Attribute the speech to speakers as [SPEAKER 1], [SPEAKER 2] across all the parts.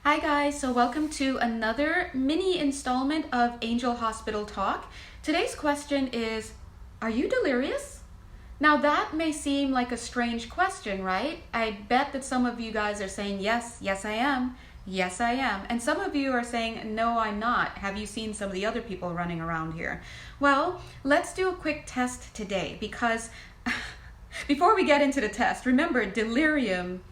[SPEAKER 1] Hi guys, so welcome to another mini installment of Angel Hospital Talk. Today's question is, are you delirious? Now that may seem like a strange question, right? I bet that some of you guys are saying, yes I am. Yes, I am. And some of you are saying, no, I'm not. Have you seen some of the other people running around here? Well, let's do a quick test today because before we get into the test, remember, delirium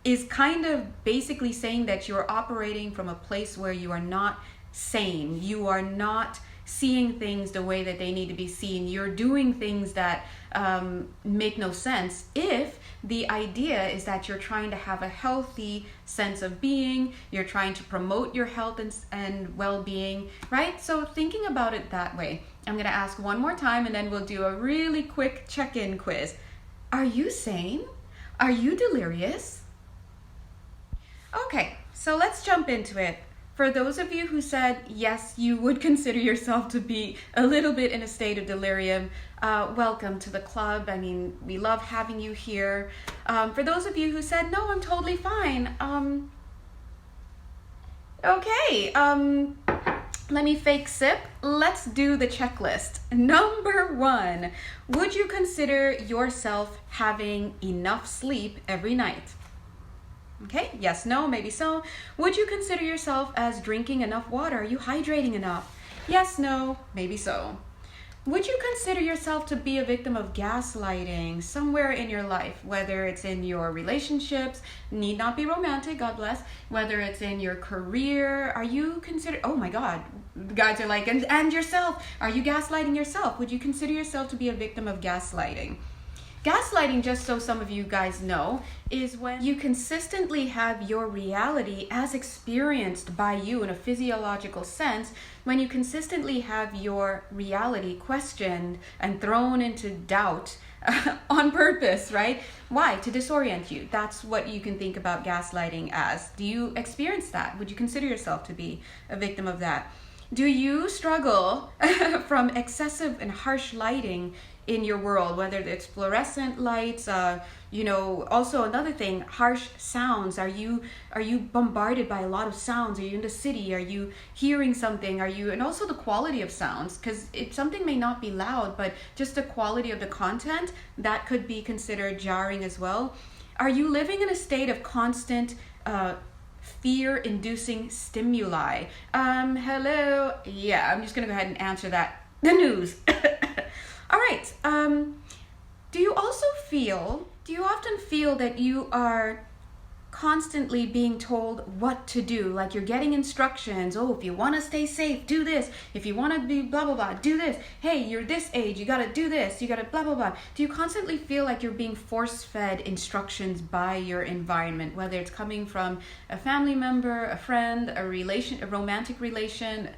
[SPEAKER 1] is kind of basically saying that you're operating from a place where you are not sane. You are not seeing things the way that they need to be seen. You're doing things that make no sense if the idea is that you're trying to have a healthy sense of being, you're trying to promote your health and well-being, right? So thinking about it that way, I'm going to ask one more time and then we'll do a really quick check-in quiz. Are you sane? Are you delirious? Okay, so let's jump into it. For those of you who said yes, you would consider yourself to be a little bit in a state of delirium, welcome to the club. I mean, we love having you here. For those of you who said no, I'm totally fine. Okay, let me fake sip. Let's do the checklist. Number 1, would you consider yourself having enough sleep every night? Okay, yes, no, maybe so. Would you consider yourself as drinking enough water? Are you hydrating enough? Yes, no, maybe so. Would you consider yourself to be a victim of gaslighting somewhere in your life, whether it's in your relationships, need not be romantic, God bless, whether it's in your career? Are you consider, oh my God, guys are like, and yourself, are you gaslighting yourself? Would you consider yourself to be a victim of gaslighting? Gaslighting, just so some of you guys know, is when you consistently have your reality as experienced by you in a physiological sense, when you consistently have your reality questioned and thrown into doubt on purpose, right? Why? To disorient you. That's what you can think about gaslighting as. Do you experience that? Would you consider yourself to be a victim of that? Do you struggle from excessive and harsh lighting in your world, whether it's fluorescent lights, also another thing, harsh sounds? Are you bombarded by a lot of sounds? Are you in the city? Are you hearing something? And also the quality of sounds, because something may not be loud, but just the quality of the content, that could be considered jarring as well. Are you living in a state of constant fear-inducing stimuli? Hello? Yeah, I'm just gonna go ahead and answer that. The news. All right, do you often feel that you are constantly being told what to do? Like you're getting instructions. Oh, if you want to stay safe, do this. If you want to be blah, blah, blah, do this. Hey, you're this age, you got to do this. You got to blah, blah, blah. Do you constantly feel like you're being force-fed instructions by your environment, whether it's coming from a family member, a friend, a romantic relation,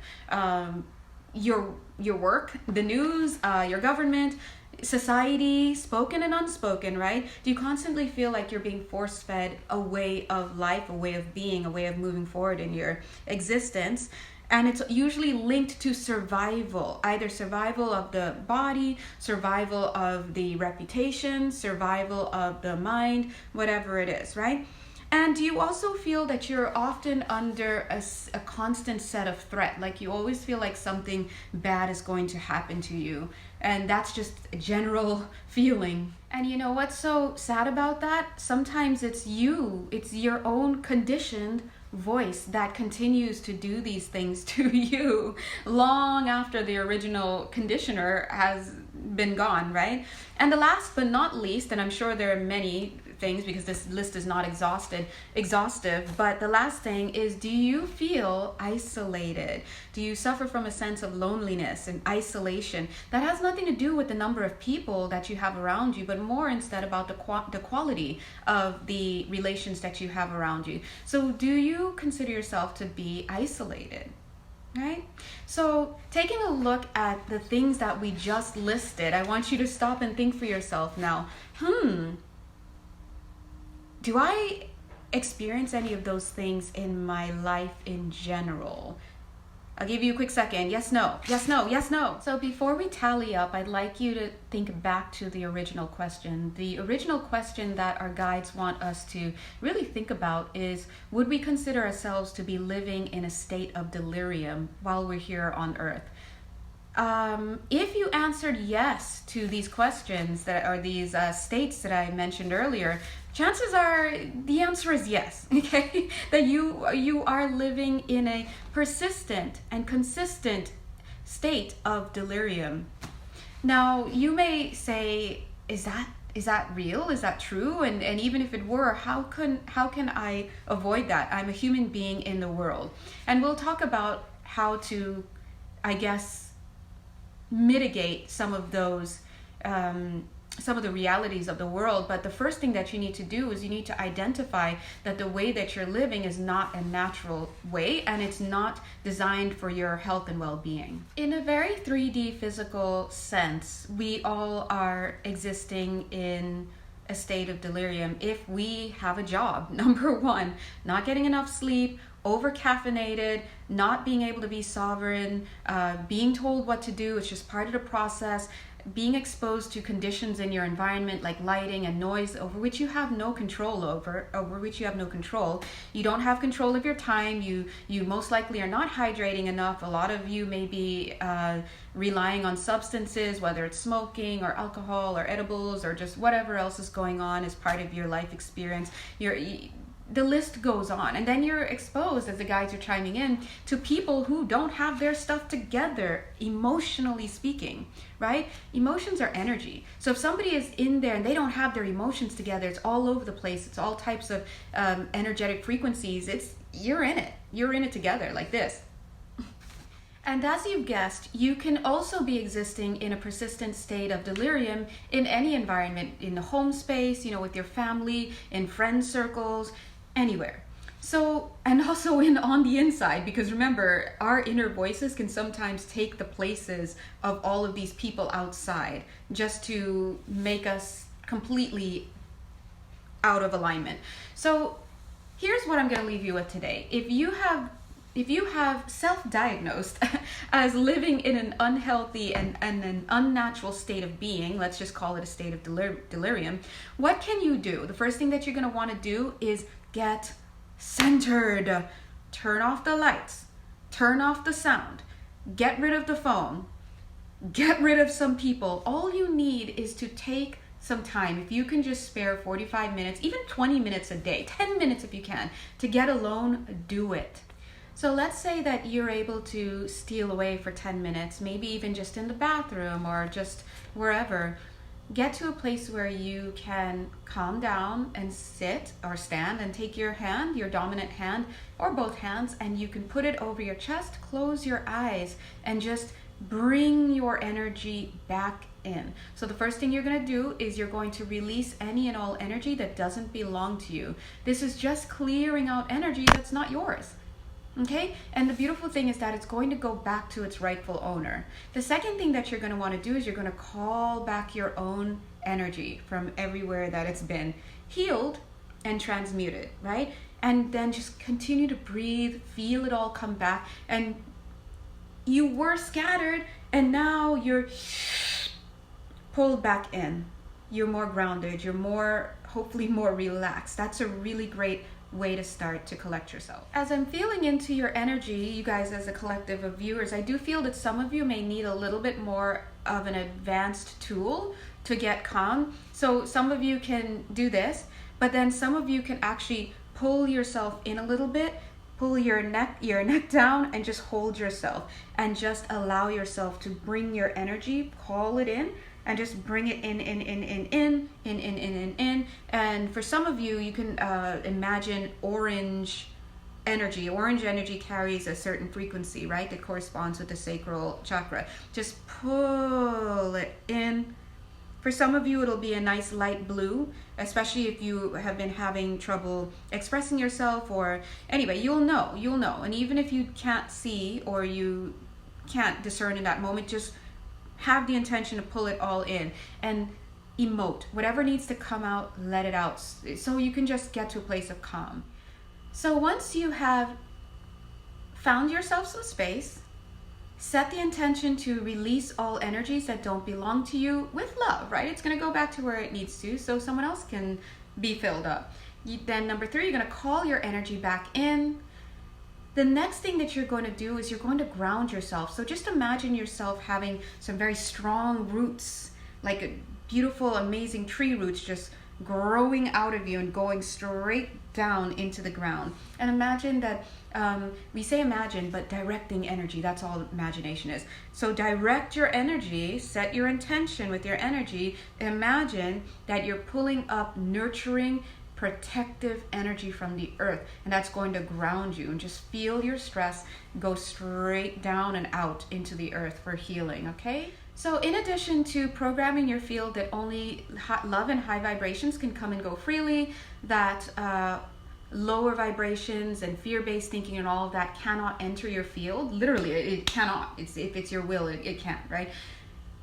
[SPEAKER 1] your work, the news, your government, society, spoken and unspoken, right? Do you constantly feel like you're being force-fed a way of life, a way of being, a way of moving forward in your existence? And it's usually linked to survival, either survival of the body, survival of the reputation, survival of the mind, whatever it is, right? And do you also feel that you're often under a constant set of threat? Like you always feel like something bad is going to happen to you. And that's just a general feeling. And you know what's so sad about that? Sometimes it's your own conditioned voice that continues to do these things to you long after the original conditioner has been gone, right? And the last but not least, and I'm sure there are many things because this list is not exhaustive, but the last thing is, do you feel isolated? Do you suffer from a sense of loneliness and isolation? That has nothing to do with the number of people that you have around you, but more instead about the quality of the relations that you have around you. So do you consider yourself to be isolated? Right? So taking a look at the things that we just listed, I want you to stop and think for yourself now. Do I experience any of those things in my life in general? I'll give you a quick second. Yes, no, yes, no, yes, no. So before we tally up, I'd like you to think back to the original question. The original question that our guides want us to really think about is, would we consider ourselves to be living in a state of delirium while we're here on Earth? If you answered yes to these questions that are these states that I mentioned earlier, chances are the answer is yes, okay? That you are living in a persistent and consistent state of delirium. Now, you may say, is that real? Is that true? And even if it were, how can I avoid that? I'm a human being in the world. And we'll talk about how to, I guess, mitigate some of those some of the realities of the world. But the first thing that you need to do is you need to identify that the way that you're living is not a natural way, and it's not designed for your health and well-being. In a very 3D physical sense, we all are existing in a state of delirium if we have a job. Number one, not getting enough sleep, over caffeinated, not being able to be sovereign, being told what to do, it's just part of the process, being exposed to conditions in your environment like lighting and noise over which you have no control over which you have no control. You don't have control of your time. You most likely are not hydrating enough. A lot of you may be relying on substances, whether it's smoking or alcohol or edibles or just whatever else is going on as part of your life experience. The list goes on, and then you're exposed, as the guides are chiming in, to people who don't have their stuff together, emotionally speaking, right? Emotions are energy. So if somebody is in there and they don't have their emotions together, it's all over the place, it's all types of energetic frequencies, you're in it together like this. And as you've guessed, you can also be existing in a persistent state of delirium in any environment, in the home space, with your family, in friend circles, anywhere. So, and also on the inside, because remember, our inner voices can sometimes take the places of all of these people outside just to make us completely out of alignment. So here's what I'm going to leave you with today. If you have self-diagnosed as living in an unhealthy and an unnatural state of being, let's just call it a state of delirium, what can you do? The first thing that you're going to want to do is get centered. Turn off the lights. Turn off the sound. Get rid of the phone. Get rid of some people. All you need is to take some time. If you can just spare 45 minutes, even 20 minutes a day, 10 minutes if you can, to get alone, do it. So let's say that you're able to steal away for 10 minutes, maybe even just in the bathroom or just wherever. Get to a place where you can calm down and sit or stand and take your hand, your dominant hand, or both hands, and you can put it over your chest, close your eyes, and just bring your energy back in. So the first thing you're going to do is you're going to release any and all energy that doesn't belong to you. This is just clearing out energy that's not yours. Okay, and the beautiful thing is that it's going to go back to its rightful owner. The second thing that you're going to want to do is you're going to call back your own energy from everywhere that it's been healed and transmuted, right? And then just continue to breathe, feel it all come back. And you were scattered and now you're pulled back in. You're more grounded, you're hopefully more relaxed. That's a really great way to start to collect yourself. As I'm feeling into your energy, you guys as a collective of viewers, I do feel that some of you may need a little bit more of an advanced tool to get calm. So some of you can do this, but then some of you can actually pull yourself in a little bit, pull your neck down and just hold yourself and just allow yourself to bring your energy, call it in, and just bring it in. And for some of you, you can imagine orange energy. Orange energy carries a certain frequency, right? That corresponds with the sacral chakra. Just pull it in. For some of you, it'll be a nice light blue, especially if you have been having trouble expressing yourself, or anyway, you'll know. And even if you can't see or you can't discern in that moment, just have the intention to pull it all in and emote. Whatever needs to come out, let it out, so you can just get to a place of calm. So once you have found yourself some space, set the intention to release all energies that don't belong to you with love, right? It's going to go back to where it needs to so someone else can be filled up. Then number 3, you're going to call your energy back in. The next thing that you're going to do is you're going to ground yourself. So just imagine yourself having some very strong roots, like a beautiful, amazing tree roots just growing out of you and going straight down into the ground. And imagine that, we say imagine, but directing energy, that's all imagination is. So direct your energy, set your intention with your energy. Imagine that you're pulling up nurturing, protective energy from the earth, and that's going to ground you, and just feel your stress go straight down and out into the earth for healing. Okay, so in addition to programming your field that only love and high vibrations can come and go freely, that lower vibrations and fear-based thinking and all of that cannot enter your field. Literally, it cannot. If it's your will, it can't, right?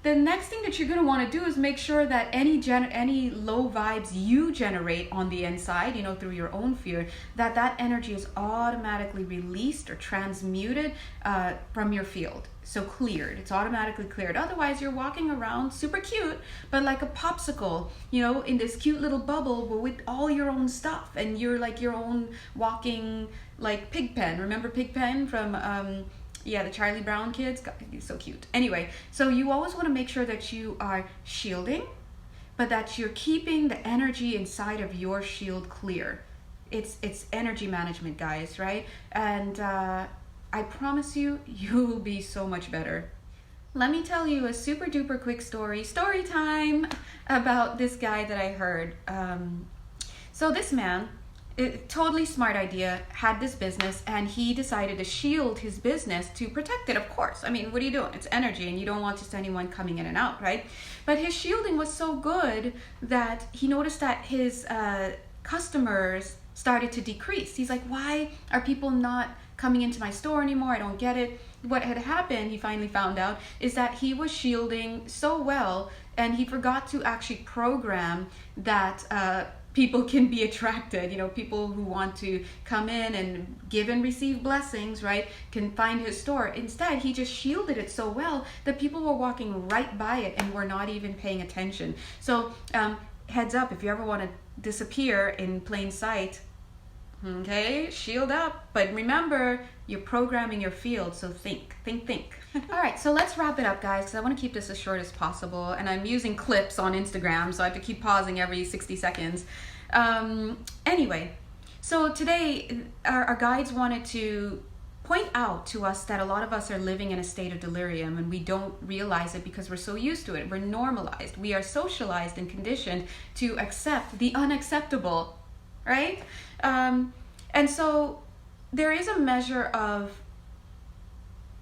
[SPEAKER 1] The next thing that you're going to want to do is make sure that any low vibes you generate on the inside, through your own fear, that energy is automatically released or transmuted from your field. So cleared. It's automatically cleared. Otherwise, you're walking around super cute, but like a popsicle, in this cute little bubble, but with all your own stuff, and you're like your own walking like Pigpen. Remember Pigpen from the Charlie Brown kids? God, he's so cute. Anyway, so you always want to make sure that you are shielding, but that you're keeping the energy inside of your shield clear. It's energy management, guys, right? And I promise you, you'll be so much better. Let me tell you a super duper quick story time about this guy that I heard. So this man, totally smart idea, had this business, and he decided to shield his business to protect it, of course. I mean, what are you doing? It's energy, and you don't want just anyone coming in and out, right? But his shielding was so good that he noticed that his customers started to decrease. He's like, why are people not coming into my store anymore? I don't get it. What had happened, he finally found out, is that he was shielding so well, and he forgot to actually program that people can be attracted. People who want to come in and give and receive blessings, right, can find his store. Instead, he just shielded it so well that people were walking right by it and were not even paying attention. So heads up, if you ever want to disappear in plain sight, okay, shield up. But remember, you're programming your field, so think. All right, so let's wrap it up, guys, because I want to keep this as short as possible, and I'm using clips on Instagram, so I have to keep pausing every 60 seconds. Anyway, so today our guides wanted to point out to us that a lot of us are living in a state of delirium, and we don't realize it because we're so used to it. We're normalized. We are socialized and conditioned to accept the unacceptable, right? And so there is a measure of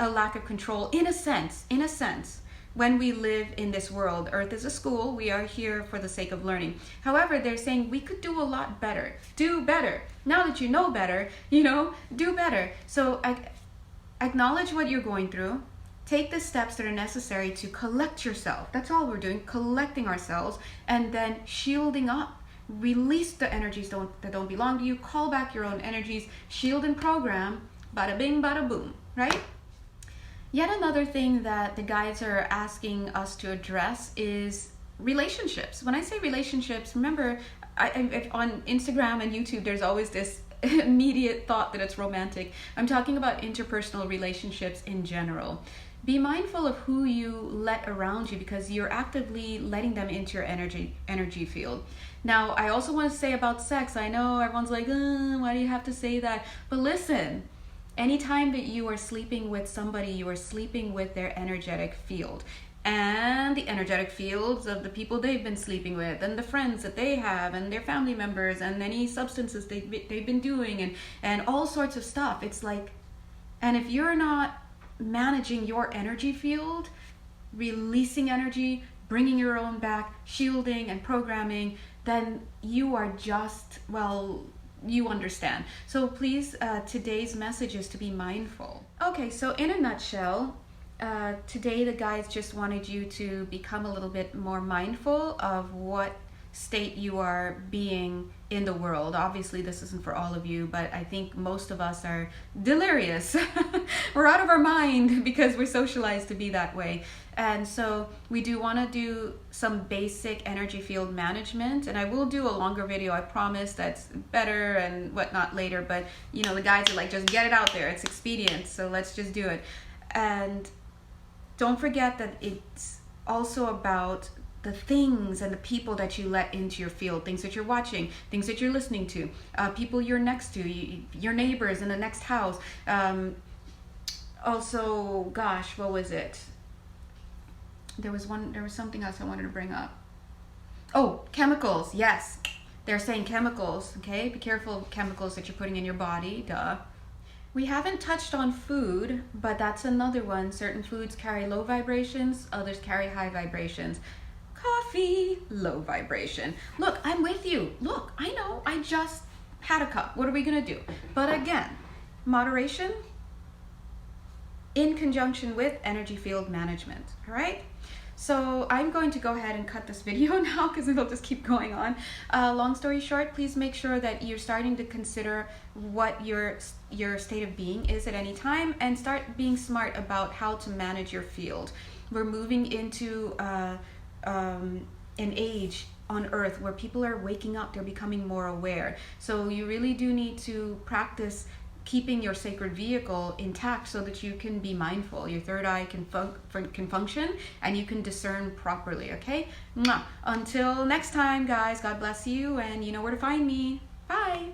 [SPEAKER 1] a lack of control, in a sense, when we live in this world. Earth is a school. We are here for the sake of learning. However, they're saying we could do a lot better. Do better. Now that you know better, do better. So acknowledge what you're going through. Take the steps that are necessary to collect yourself. That's all we're doing, collecting ourselves, and then shielding up. Release the energies that don't belong to you. Call back your own energies. Shield and program. Bada bing, bada boom, right? Yet another thing that the guides are asking us to address is relationships. When I say relationships, remember, on Instagram and YouTube, there's always this immediate thought that it's romantic. I'm talking about interpersonal relationships in general. Be mindful of who you let around you, because you're actively letting them into your energy field. Now, I also want to say about sex, I know everyone's like, why do you have to say that? But listen, anytime that you are sleeping with somebody, you are sleeping with their energetic field, and the energetic fields of the people they've been sleeping with, and the friends that they have, and their family members, and any substances they've been doing, and all sorts of stuff. It's like, and if you're not managing your energy field, releasing energy, bringing your own back, shielding and programming, then you are just, well, you understand. So please, today's message is to be mindful. Okay, so in a nutshell, today the guides just wanted you to become a little bit more mindful of what state you are being in the world. Obviously, this isn't for all of you, but I think most of us are delirious. We're out of our mind because we're socialized to be that way. And so we do want to do some basic energy field management, and I will do a longer video, I promise, that's better and whatnot later. But you know, the guys are like, just get it out there, it's expedient, so let's just do it. And don't forget that it's also about the things and the people that you let into your field, things that you're watching, things that you're listening to, people you're next to, your neighbors in the next house. Also, gosh, what was it? There was something else I wanted to bring up. Oh, chemicals. Yes, they're saying chemicals. Okay, be careful of chemicals that you're putting in your body. Duh. We haven't touched on food, but that's another one. Certain foods carry low vibrations, others carry high vibrations. Coffee, low vibration. Look, I'm with you. Look, I know, I just had a cup. What are we gonna do? But again, moderation in conjunction with energy field management, all right? So I'm going to go ahead and cut this video now because it'll just keep going on. Long story short, please make sure that you're starting to consider what your state of being is at any time, and start being smart about how to manage your field. We're moving into an age on Earth where people are waking up, they're becoming more aware. So you really do need to practice keeping your sacred vehicle intact so that you can be mindful. Your third eye can function and you can discern properly, okay? Mwah. Until next time, guys, God bless you, and you know where to find me. Bye.